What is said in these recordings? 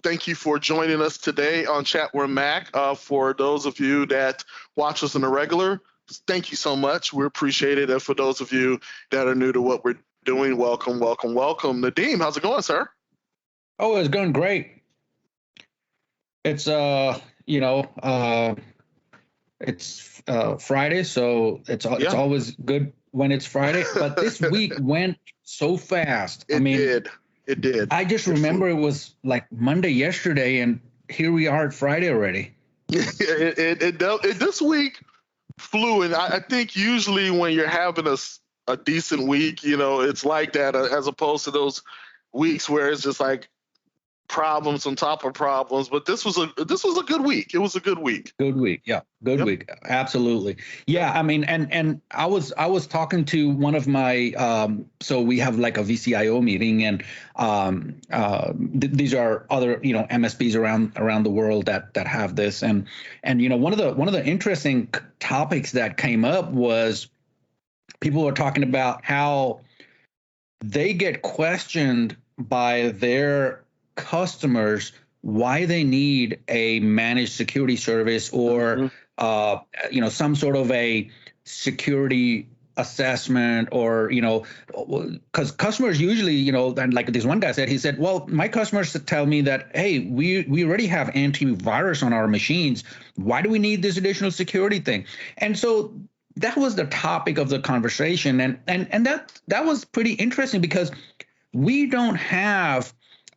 thank you for joining us today on Chat with Mac. For those of you that watch us on a regular, thank you so much. We appreciate it. And for those of you that are new to what we're doing, welcome, welcome, welcome. Nadeem, how's it going, sir? Oh, it's going great. It's it's Friday, so it's always good when it's Friday. But this week went so fast. It did. I just remember it was like Monday yesterday, and here we are at Friday already. This week flew, and I think usually when you're having a decent week, it's like that, as opposed to those weeks where it's just like problems on top of problems. But this was a good week. It was a good week. Good week. Yeah. Good week. Absolutely. Yeah. I mean, and I was talking to one of my, so we have like a VCIO meeting, and these are other, MSPs around the world that have this. And one of the interesting topics that came up was people were talking about how they get questioned by their customers why they need a managed security service or some sort of a security assessment, or because customers usually, and like this one guy said, he said, well, my customers tell me that, hey, we already have antivirus on our machines, why do we need this additional security thing? And so that was the topic of the conversation, and that was pretty interesting, because we don't have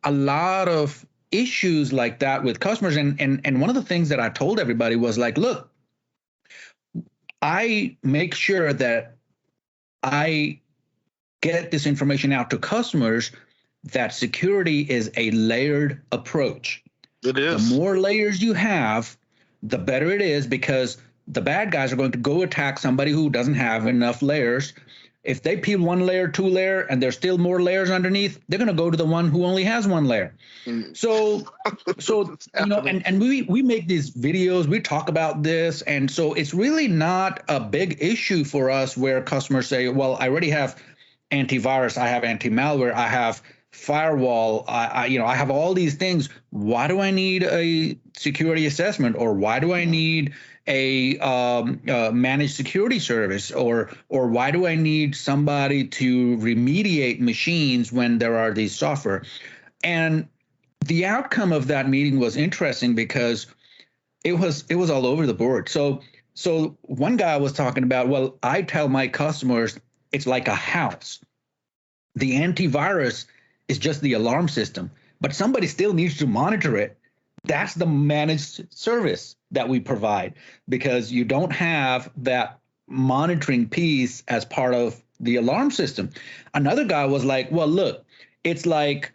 a lot of issues like that with customers. And one of the things that I told everybody was like, look, I make sure that I get this information out to customers that security is a layered approach. It is. The more layers you have, the better it is, because the bad guys are going to go attack somebody who doesn't have enough layers. If they peel one layer, two layer, and there's still more layers underneath, they're going to go to the one who only has one layer. So and we make these videos, we talk about this, and so it's really not a big issue for us where customers say, well, I already have antivirus, I have anti-malware, I have firewall, I have all these things. Why do I need a security assessment, or why do I need a managed security service, or why do I need somebody to remediate machines when there are these software? And the outcome of that meeting was interesting, because it was all over the board. So one guy was talking about, well, I tell my customers it's like a house. The antivirus is just the alarm system, but somebody still needs to monitor it. That's the managed service that we provide, because you don't have that monitoring piece as part of the alarm system. Another guy was like, well, look, it's like,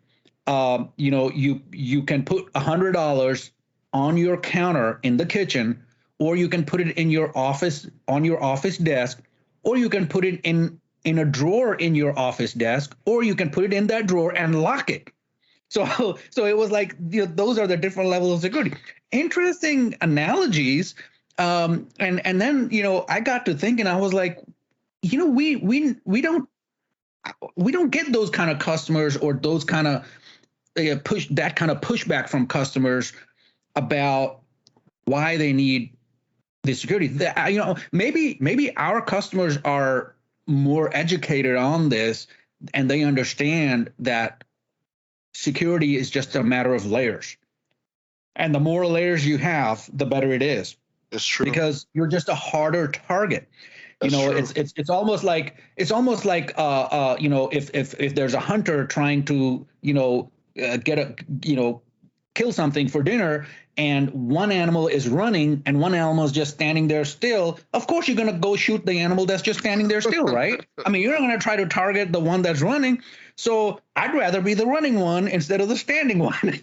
you can put $100 on your counter in the kitchen, or you can put it in your office, on your office desk, or you can put it in a drawer in your office desk, or you can put it in that drawer and lock it. So it was like, those are the different levels of security. Interesting analogies. And then, I got to thinking, I was like, we don't get those kind of customers, or those kind of pushback from customers about why they need the security. Maybe our customers are more educated on this, and they understand that security is just a matter of layers, and the more layers you have, the better it is. It's true, because you're just a harder target. It's almost like if there's a hunter trying to kill something for dinner, and one animal is running and one animal is just standing there still, of course you're going to go shoot the animal that's just standing there still, right? I mean, you're not going to try to target the one that's running. So I'd rather be the running one instead of the standing one.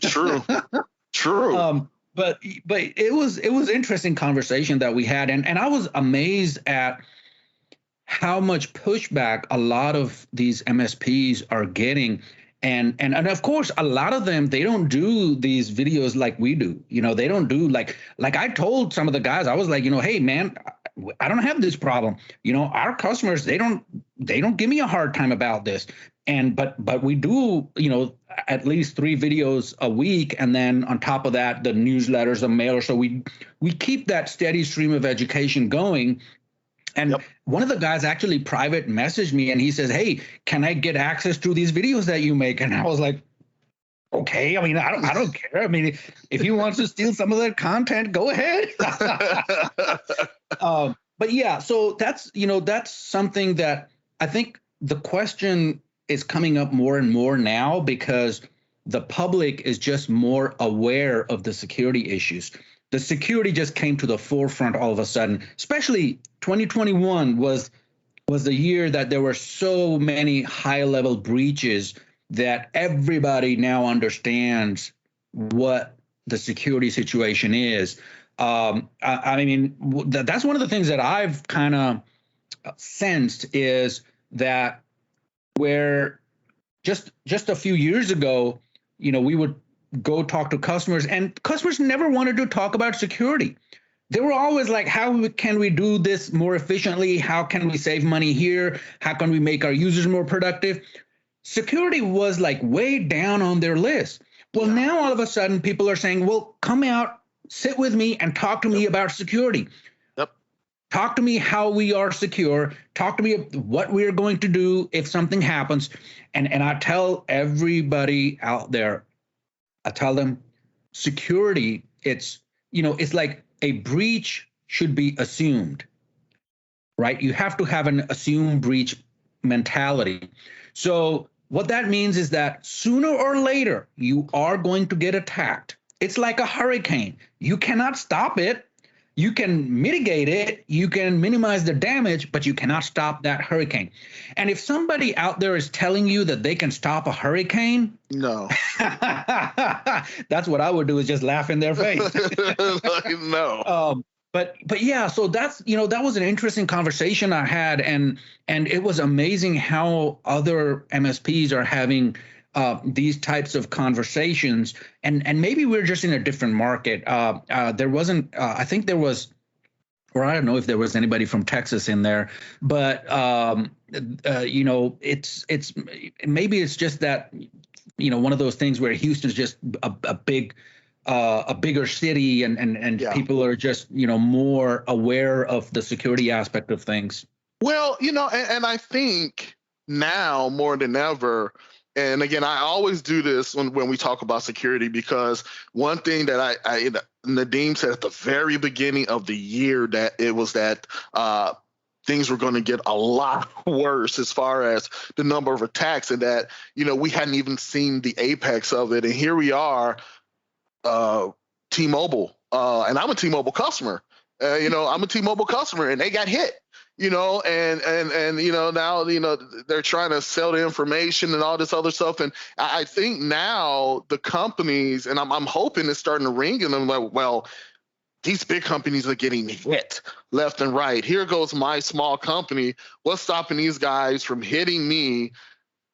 True. But it was interesting conversation that we had, and I was amazed at how much pushback a lot of these MSPs are getting. And of course, a lot of them, they don't do these videos like we do. They don't do like I told some of the guys, I was like, hey man, I don't have this problem. Our customers, they don't give me a hard time about this. But we do, at least 3 videos a week, and then on top of that, the newsletters, the mailer. So we keep that steady stream of education going. And Yep. one of the guys actually private messaged me, and he says, "Hey, can I get access to these videos that you make?" And I was like, "Okay, I mean, I don't care. I mean, if he wants to steal some of their content, go ahead." But yeah, so that's something that I think the question is coming up more and more now, because the public is just more aware of the security issues. The security just came to the forefront all of a sudden. Especially 2021 was the year that there were so many high-level breaches that everybody now understands what the security situation is. I mean, that's one of the things that I've kind of sensed, is that where just a few years ago, we would go talk to customers, and customers never wanted to talk about security. They were always like, how can we do this more efficiently? How can we save money here? How can we make our users more productive? Security was like way down on their list. Well, now all of a sudden people are saying, well, come out, sit with me and talk to me about security. Yep. Talk to me how we are secure. Talk to me what we're going to do if something happens. And I tell everybody out there, I tell them, security, it's like a breach should be assumed, right? You have to have an assume breach mentality. So what that means is that sooner or later, you are going to get attacked. It's like a hurricane. You cannot stop it. You can mitigate it. You can minimize the damage, but you cannot stop that hurricane. And if somebody out there is telling you that they can stop a hurricane, no, that's what I would do, is just laugh in their face. No. But yeah, so that's that was an interesting conversation I had, and it was amazing how other MSPs are having these types of conversations, and maybe we're just in a different market. There wasn't, I think there was, or I don't know if there was anybody from Texas in there, but it's maybe it's just that one of those things where Houston's just a bigger city, and people are just more aware of the security aspect of things. Well, and I think now more than ever, and again, I always do this when we talk about security, because one thing that Nadeem said at the very beginning of the year, that it was that things were going to get a lot worse as far as the number of attacks, and that we hadn't even seen the apex of it, and here we are. T-Mobile, and I'm a T-Mobile customer. I'm a T-Mobile customer, and they got hit. And now they're trying to sell the information and all this other stuff. And I think now the companies, and I'm hoping it's starting to ring in them, like, well, these big companies are getting hit left and right. Here goes my small company. What's stopping these guys from hitting me,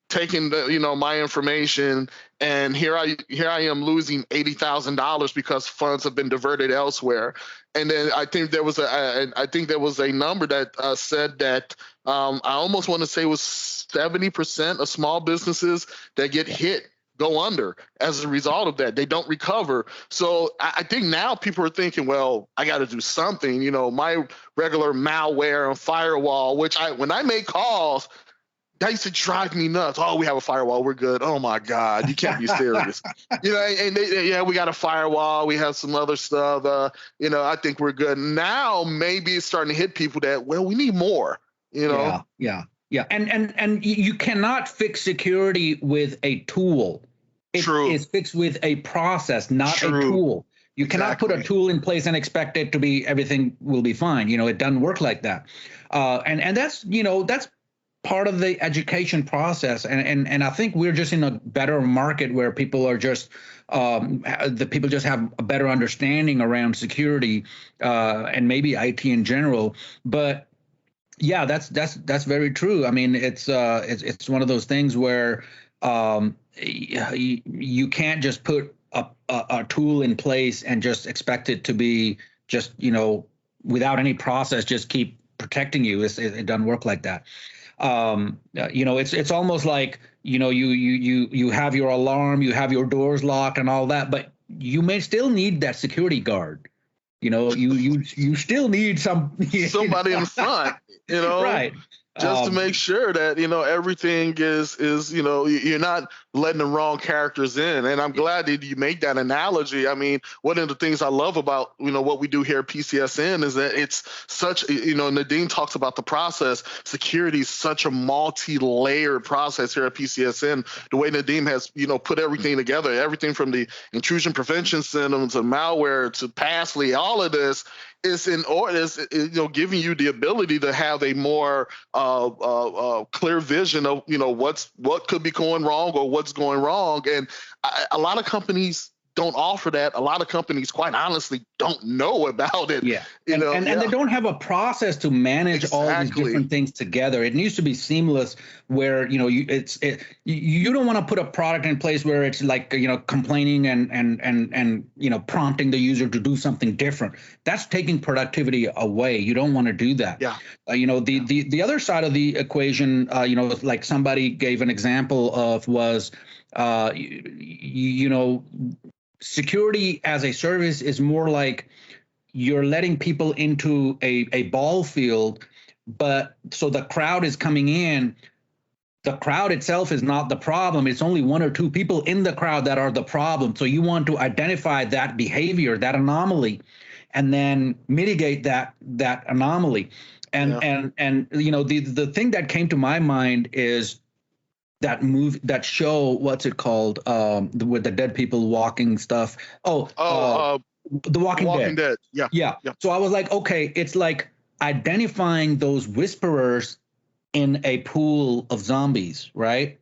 taking my information, and here I am losing $80,000 because funds have been diverted elsewhere. And then I think there was a number that said that I almost want to say it was 70% of small businesses that get hit go under as a result of that. They don't recover. So I think now people are thinking, well, I got to do something. My regular malware and firewall, which when I make calls, that used to drive me nuts. Oh, we have a firewall. We're good. Oh my God, you can't be serious. And we got a firewall. We have some other stuff. I think we're good. Now maybe it's starting to hit people that, well, we need more. Yeah. And you cannot fix security with a tool. It is fixed with a process, not a tool. You cannot put a tool in place and expect it to be, everything will be fine. It doesn't work like that. And that's part of the education process, and I think we're just in a better market where people are just the people just have a better understanding around security and maybe IT in general. But yeah, that's very true. I mean, it's one of those things where you can't just put a tool in place and just expect it to be just without any process just keep protecting you. It doesn't work like that. It's almost like you have your alarm, you have your doors locked and all that, but you may still need that security guard. You still need some somebody in front, you know, right. just to make sure that everything is you're not letting the wrong characters in. And I'm glad that you make that analogy. I mean, one of the things I love about what we do here at PCSN is that it's such Nadeem talks about the process. Security is such a multi-layered process here at PCSN. The way Nadeem has put everything together, everything from the intrusion prevention system to malware to Passly, all of this is in order, is giving you the ability to have a more clear vision of what could be going wrong or what's going wrong. And a lot of companies don't offer that. A lot of companies, quite honestly, don't know about it. Yeah. And they don't have a process to manage all these different things together. It needs to be seamless where, you don't want to put a product in place where it's like, complaining and prompting the user to do something different. That's taking productivity away. You don't want to do that. Yeah. The other side of the equation, like somebody gave an example of was, security as a service is more like you're letting people into a ball field, but so the crowd is coming in. The crowd itself is not the problem. It's only one or two people in the crowd that are the problem. So you want to identify that behavior, that anomaly, and then mitigate that anomaly. And the thing that came to my mind is that show, what's it called? With the dead people walking stuff. The Walking Dead. Yeah. So I was like, okay, it's like identifying those whisperers in a pool of zombies, right?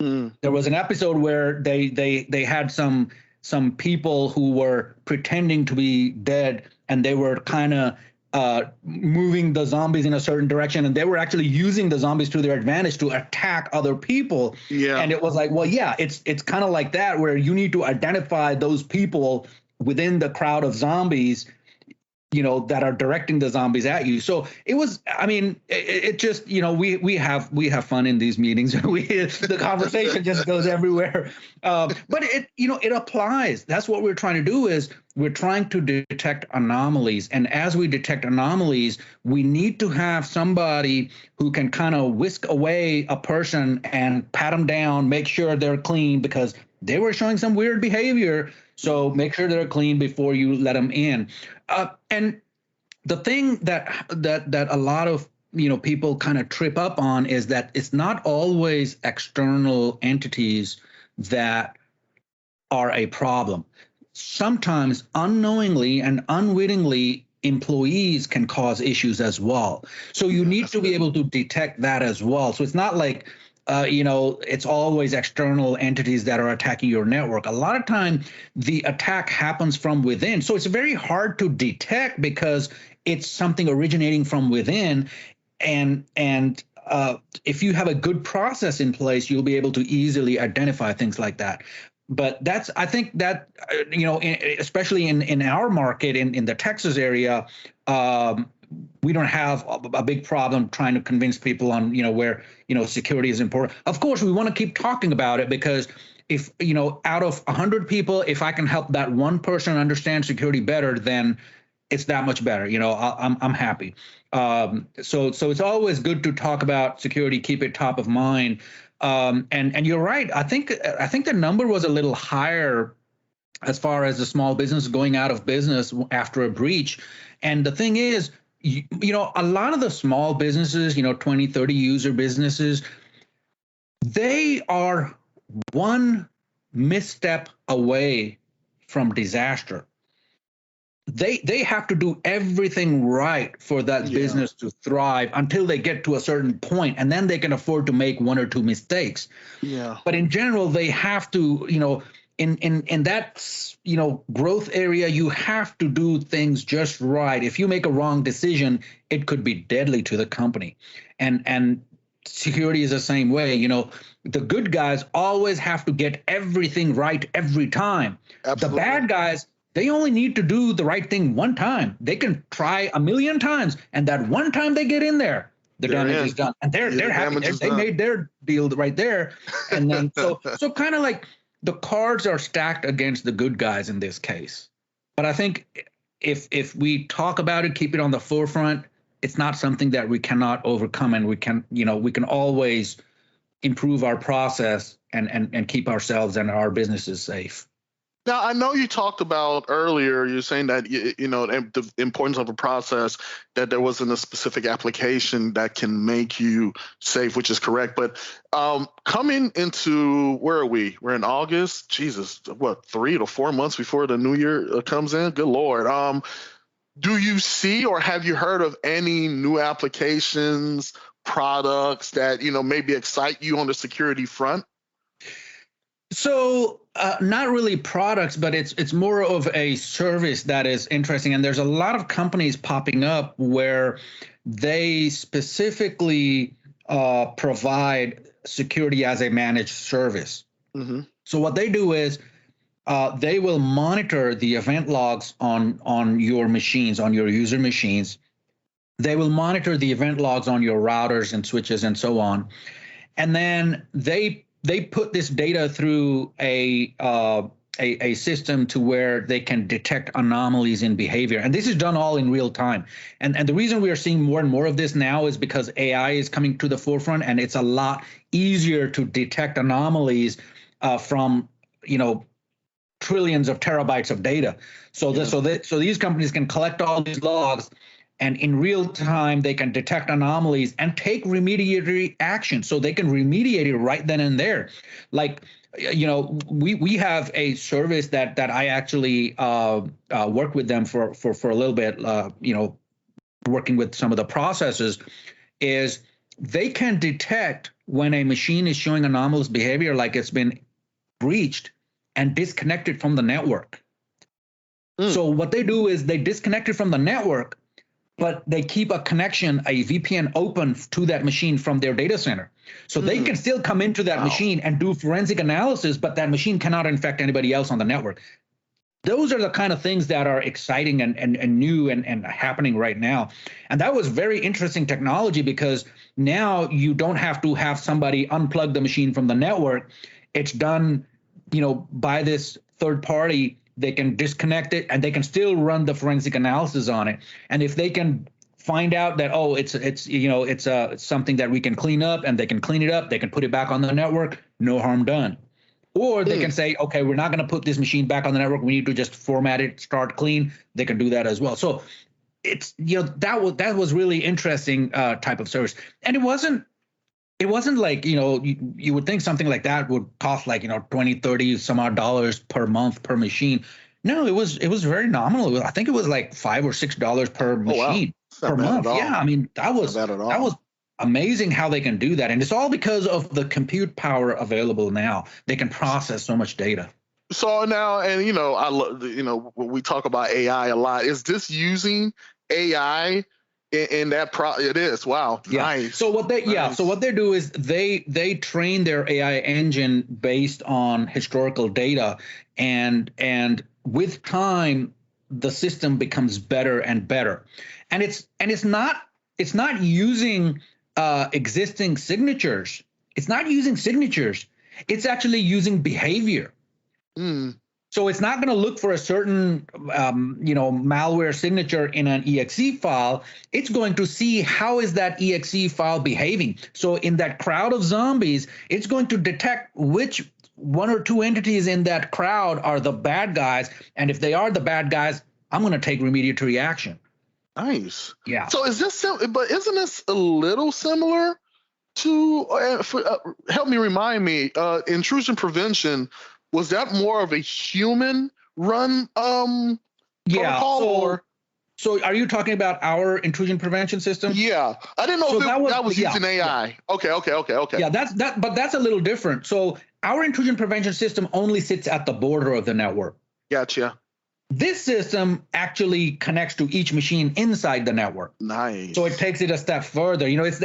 There was an episode where they had some people who were pretending to be dead, and they were kind of moving the zombies in a certain direction, and they were actually using the zombies to their advantage to attack other people. Yeah. And it was like, well, yeah, it's kind of like that, where you need to identify those people within the crowd of zombies, that are directing the zombies at you. So it was, I mean, it just, we have fun in these meetings. The conversation just goes everywhere. But it applies. That's what we're trying to do, is we're trying to detect anomalies. And as we detect anomalies, we need to have somebody who can kind of whisk away a person and pat them down, make sure they're clean because they were showing some weird behavior. So make sure they're clean before you let them in. And the thing that a lot of people kind of trip up on is that it's not always external entities that are a problem. Sometimes unknowingly and unwittingly, employees can cause issues as well. So you need to be able to detect that as well. So it's not like it's always external entities that are attacking your network. A lot of time, the attack happens from within. So it's very hard to detect because it's something originating from within. And if you have a good process in place, you'll be able to easily identify things like that. But I think that, especially in our market, in the Texas area, we don't have a big problem trying to convince people on, where, security is important. Of course, we want to keep talking about it because if, out of 100 people, if I can help that one person understand security better, then it's that much better. I'm happy. So it's always good to talk about security, keep it top of mind. And you're right. I think the number was a little higher as far as the small business going out of business after a breach. And the thing is, a lot of the small businesses, 20, 30 user businesses, they are one misstep away from disaster. They have to do everything right for that business to thrive until they get to a certain point, and then they can afford to make one or two mistakes. Yeah. But in general, they have to, in that growth area, you have to do things just right. If you make a wrong decision, it could be deadly to the company. And security is the same way. The good guys always have to get everything right every time. Absolutely. The bad guys, they only need to do the right thing one time. They can try a million times, and that one time they get in there, the They're damage in. is done, and Yeah, they're the happy. damage is They done. made their deal right there, and then so kind of like the cards are stacked against the good guys in this case. But I think if we talk about it, keep it on the forefront, it's not something that we cannot overcome, and we can always improve our process and keep ourselves and our businesses safe. Now, I know you talked about earlier, you're saying that, the importance of a process, that there wasn't a specific application that can make you safe, which is correct. But coming into, where are we? We're in August. Jesus, what, 3 to 4 months before the new year comes in? Good Lord. Do you see or have you heard of any new applications, products that, maybe excite you on the security front? So not really products, but it's more of a service that is interesting. And there's a lot of companies popping up where they specifically provide security as a managed service. Mm-hmm. So what they do is they will monitor the event logs on your machines, on your user machines. They will monitor the event logs on your routers and switches and so on, and then they put this data through a system to where they can detect anomalies in behavior, and this is done all in real time. And the reason we are seeing more and more of this now is because AI is coming to the forefront, and it's a lot easier to detect anomalies from trillions of terabytes of data. So these companies can collect all these logs, and in real time they can detect anomalies and take remediatory action. So they can remediate it right then and there. Like, we have a service that I actually work with them for a little bit. Working with some of the processes, is they can detect when a machine is showing anomalous behavior, like it's been breached and disconnected from the network. So what they do is they disconnect it from the network, but they keep a connection, a VPN open to that machine from their data center. So they can still come into that machine and do forensic analysis, but that machine cannot infect anybody else on the network. Those are the kind of things that are exciting and new and happening right now. And that was very interesting technology, because now you don't have to have somebody unplug the machine from the network. It's done, by this third party. They can disconnect it and they can still run the forensic analysis on it. And if they can find out that, it's something that we can clean up, and they can clean it up, they can put it back on the network, no harm done. Or they can say, okay, we're not going to put this machine back on the network. We need to just format it, start clean. They can do that as well. So it's, that was really interesting type of service. And it wasn't like, you would think something like that would cost like, 20, 30 some odd dollars per month per machine. No, it was very nominal. I think it was like $5 or $6 per machine per month. Yeah, I mean, that was amazing how they can do that. And it's all because of the compute power available now. They can process so much data. So now, and I love, we talk about AI a lot. Is this using AI in that it is. Wow. Yeah. Nice. So what they do is they train their AI engine based on historical data, and with time the system becomes better and better. And it's not using existing signatures. It's not using signatures. It's actually using behavior. So it's not going to look for a certain, malware signature in an exe file. It's going to see how is that exe file behaving. So in that crowd of zombies, it's going to detect which one or two entities in that crowd are the bad guys. And if they are the bad guys, I'm going to take remediatory action. Nice. Yeah. So is this, but isn't this a little similar to, help me remind me, intrusion prevention? Was that more of a human run protocol? So are you talking about our intrusion prevention system? Yeah, I didn't know if that was using AI. Yeah. Okay. Yeah, but that's a little different. So our intrusion prevention system only sits at the border of the network. Gotcha. This system actually connects to each machine inside the network. Nice. So it takes it a step further. It's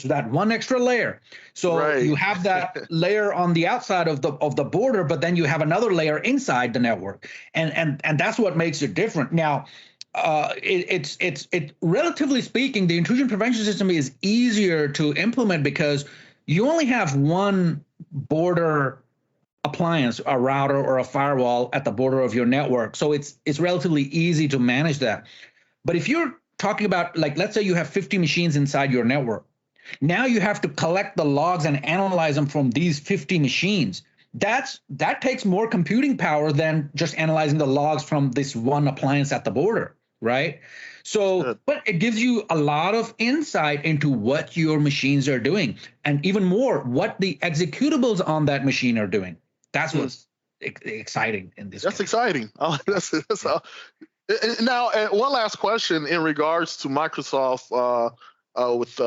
that one extra layer. So you have that layer on the outside of the border, but then you have another layer inside the network, and that's what makes it different. Now, it's relatively speaking, the intrusion prevention system is easier to implement because you only have one border appliance, a router or a firewall at the border of your network. So it's relatively easy to manage that. But if you're talking about, like, let's say you have 50 machines inside your network, now you have to collect the logs and analyze them from these 50 machines. That takes more computing power than just analyzing the logs from this one appliance at the border, right? So, but it gives you a lot of insight into what your machines are doing, and even more, what the executables on that machine are doing. That's what's exciting in this. That's exciting. Oh, that's now, one last question in regards to Microsoft with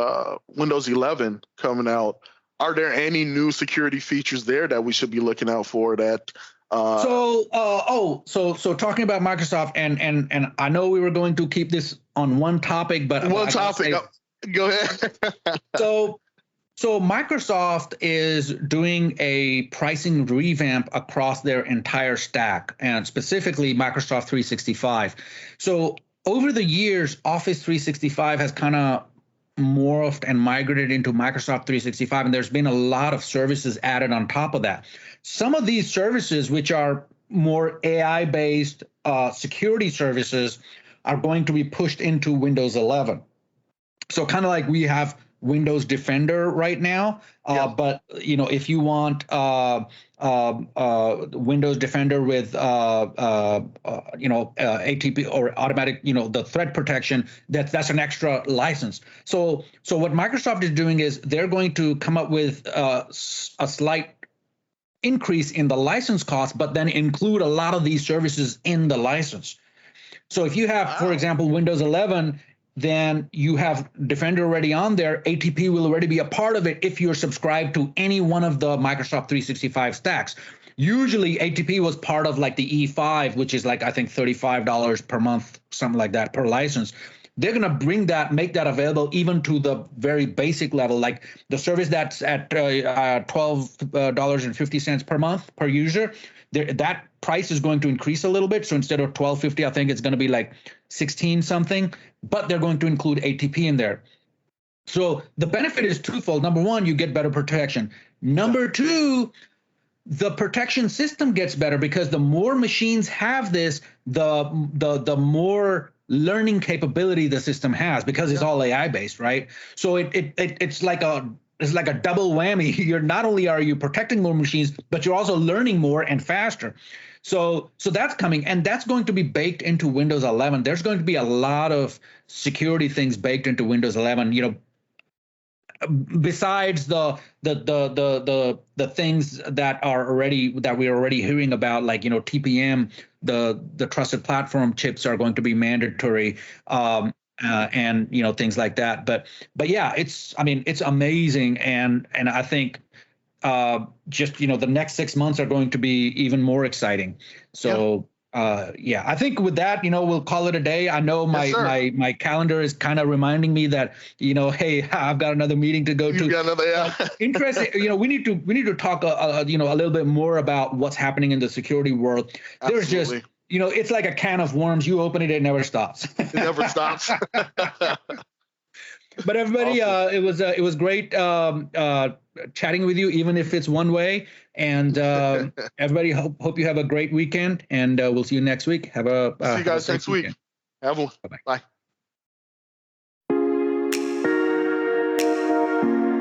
Windows 11 coming out. Are there any new security features there that we should be looking out for? That so talking about Microsoft, and I know we were going to keep this on one topic, but one topic. Go ahead. So Microsoft is doing a pricing revamp across their entire stack, and specifically Microsoft 365. So over the years, Office 365 has kind of morphed and migrated into Microsoft 365, and there's been a lot of services added on top of that. Some of these services, which are more AI-based security services, are going to be pushed into Windows 11. So kind of like we have Windows Defender right now, but if you want Windows Defender with ATP or automatic, the threat protection, that's an extra license. So what Microsoft is doing is they're going to come up with a slight increase in the license cost, but then include a lot of these services in the license. So if you have, for example, Windows 11, then you have Defender already on there. ATP will already be a part of it if you're subscribed to any one of the Microsoft 365 stacks. Usually ATP was part of like the E5, which is like, I think $35 per month, something like that per license. They're going to make that available even to the very basic level, like the service that's at $12.50 per month per user. That price is going to increase a little bit. So instead of $12.50, I think it's going to be like 16 something, but they're going to include ATP in there. So the benefit is twofold. Number one, you get better protection. Number two, the protection system gets better because the more machines have this, the more learning capability the system has, because it's all AI based, right? So it's like a double whammy. You're not only are you protecting more machines, but you're also learning more and faster. So that's coming, and that's going to be baked into Windows 11. There's going to be a lot of security things baked into Windows 11. Besides the things that we're already hearing about, like TPM, the trusted platform chips are going to be mandatory, and things like that. But yeah, it's amazing, and I think just the next 6 months are going to be even more exciting. So I think with that, we'll call it a day. I know my calendar is kind of reminding me that hey, I've got another meeting to go to. You got another, interesting. We need to talk a little bit more about what's happening in the security world. There's just it's like a can of worms. You open it, it never stops. It never stops. But everybody, awesome. It was great chatting with you, even if it's one way. And everybody, hope you have a great weekend, and we'll see you next week. See you guys next week. Have a bye.